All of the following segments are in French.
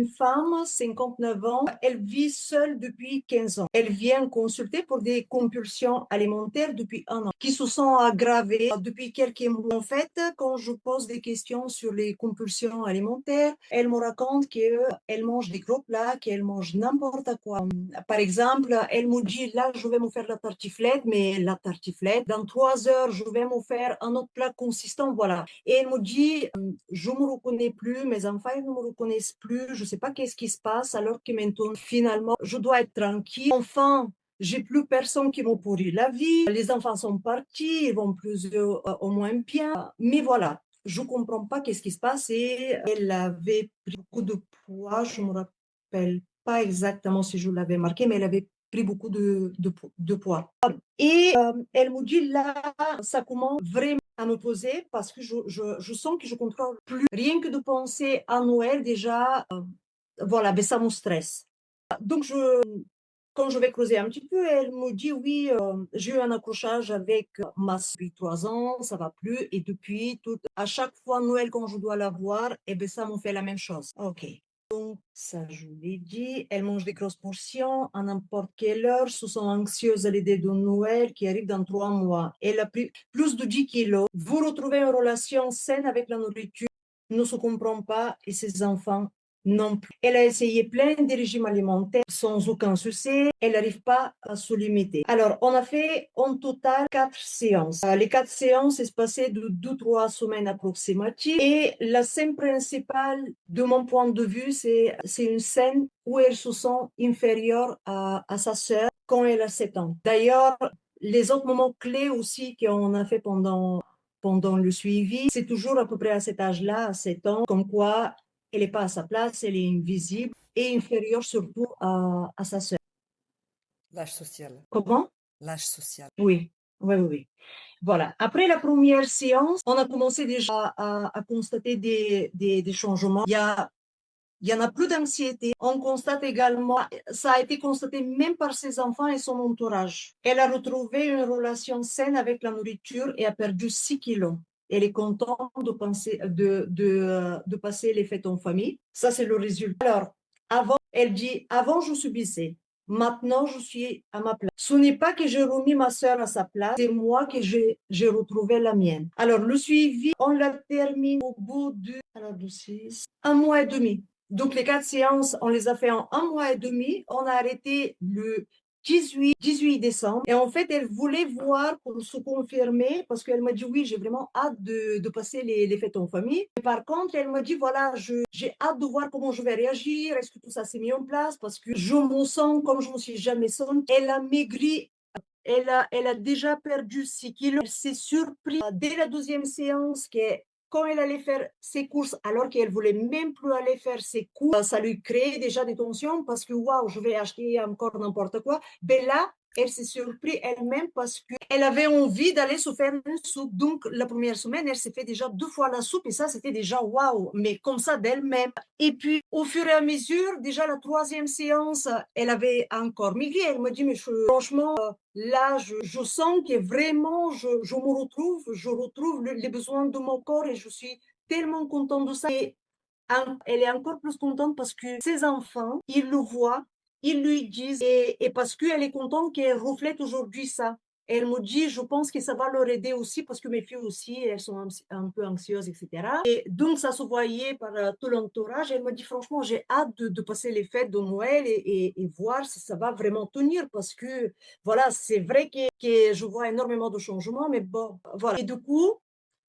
Une femme, 59 ans, elle vit seule depuis 15 ans. Elle vient consulter pour des compulsions alimentaires depuis 1 an, qui se sont aggravées depuis quelques mois. En fait, quand je pose des questions sur les compulsions alimentaires, elle me raconte qu'elle mange des gros plats, qu'elle mange n'importe quoi. Par exemple, elle me dit, là, je vais me faire la tartiflette, mais la tartiflette, dans 3 heures, je vais me faire un autre plat consistant, voilà. Et elle me dit, je me reconnais plus, mes enfants ils ne me reconnaissent plus, je sais pas qu'est-ce qui se passe, alors que maintenant, finalement, je dois être tranquille. Enfin, j'ai plus personne qui me pourrit la vie. Les enfants sont partis, ils vont plus au moins bien. Mais voilà, je comprends pas qu'est-ce qui se passe. Et elle avait pris beaucoup de poids. Je me rappelle pas exactement si je l'avais marqué, mais elle avait pris beaucoup de poids. Et elle me dit là, ça commence vraiment à me poser parce que je sens que je contrôle plus. Rien que de penser à Noël, déjà, voilà, ben ça me stresse. Donc, quand je vais creuser un petit peu, elle me dit oui, j'ai eu un accrochage avec ma soeur depuis 3 ans, ça va plus. Et depuis, à chaque fois Noël, quand je dois la voir, eh ben, ça me fait la même chose. Ok. Donc, ça, je l'ai dit. Elle mange des grosses portions à n'importe quelle heure. Se sent anxieuse à l'idée de Noël qui arrive dans 3 mois. Elle a pris plus de 10 kilos. Vous retrouvez une relation saine avec la nourriture, ne se comprend pas et ses enfants non plus. Elle a essayé plein de régimes alimentaires sans aucun succès. Elle n'arrive pas à se limiter. Alors, on a fait en total 4 séances. Les 4 séances s'est de 2-3 semaines approximatives. Et la scène principale, de mon point de vue, c'est une scène où elle se sent inférieure à sa sœur quand elle a 7 ans. D'ailleurs, les autres moments clés aussi qu'on a fait pendant le suivi, c'est toujours à peu près à cet âge-là, à 7 ans, comme quoi elle n'est pas à sa place, elle est invisible et inférieure surtout à sa sœur. L'âge social. Comment? L'âge social. Oui, oui, oui, oui. Voilà. Après la première séance, on a commencé déjà à constater des changements. Il y en a plus d'anxiété. On constate également, ça a été constaté même par ses enfants et son entourage. Elle a retrouvé une relation saine avec la nourriture et a perdu 6 kilos. Elle est contente de passer les fêtes en famille. Ça, c'est le résultat. Alors, elle dit, avant, je subissais. Maintenant, je suis à ma place. Ce n'est pas que j'ai remis ma sœur à sa place, c'est moi que j'ai retrouvé la mienne. Alors, le suivi, on l'a terminé au bout de 1 mois et demi. Donc, les 4 séances, on les a fait en 1 mois et demi. On a arrêté le 18 décembre. Et en fait, elle voulait voir pour se confirmer parce qu'elle m'a dit oui, j'ai vraiment hâte de passer les fêtes en famille. Et par contre, elle m'a dit voilà, j'ai hâte de voir comment je vais réagir. Est-ce que tout ça s'est mis en place? Parce que je me sens comme je ne me suis jamais sentie. Elle a maigri. Elle a déjà perdu 6 kilos. Elle s'est surprise dès la deuxième séance quand elle allait faire ses courses, alors qu'elle voulait même plus aller faire ses courses, ça lui créait déjà des tensions parce que waouh, je vais acheter encore n'importe quoi. Mais là, elle s'est surprise elle-même parce qu'elle avait envie d'aller se faire une soupe. Donc, la première semaine, elle s'est fait déjà 2 fois la soupe et ça, c'était déjà waouh, mais comme ça d'elle-même. Et puis, au fur et à mesure, déjà la troisième séance, elle avait encore maigri. Elle me dit, mais franchement, là, je sens que vraiment, je je retrouve les besoins de mon corps et je suis tellement contente de ça. Et elle est encore plus contente parce que ses enfants, ils le voient, ils lui disent, et parce qu'elle est contente qu'elle reflète aujourd'hui ça. Elle me dit, je pense que ça va leur aider aussi parce que mes filles aussi, elles sont un peu anxieuses, etc. Et donc, ça se voyait par tout l'entourage. Elle me dit, franchement, j'ai hâte de passer les fêtes de Noël et voir si ça va vraiment tenir parce que, voilà, c'est vrai que je vois énormément de changements, mais bon, voilà. Et du coup,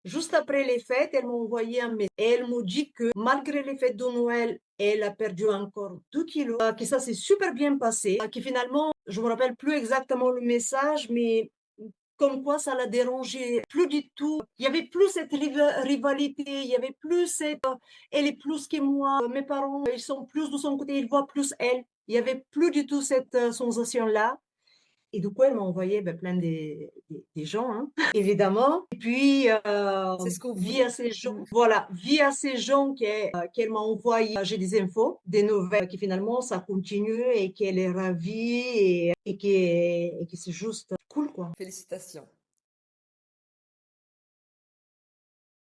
juste après les fêtes, elle m'a envoyé un message. Elle me dit que malgré les fêtes de Noël, elle a perdu encore 2 kilos, que ça s'est super bien passé, que finalement, je me rappelle plus exactement le message, mais comme quoi ça l'a dérangé plus du tout. Il y avait plus cette rivalité, il y avait plus cette elle est plus que moi, mes parents, ils sont plus de son côté, ils voient plus elle. Il y avait plus du tout cette sensation-là. Et du coup, elle m'a envoyé plein des gens, hein, évidemment. Et puis, C'est ce que vous via voulez. ces gens, voilà, via ces gens qu'elle m'a envoyé, j'ai des infos, des nouvelles, qui finalement, ça continue et qu'elle est ravie et que c'est juste cool, quoi. Félicitations.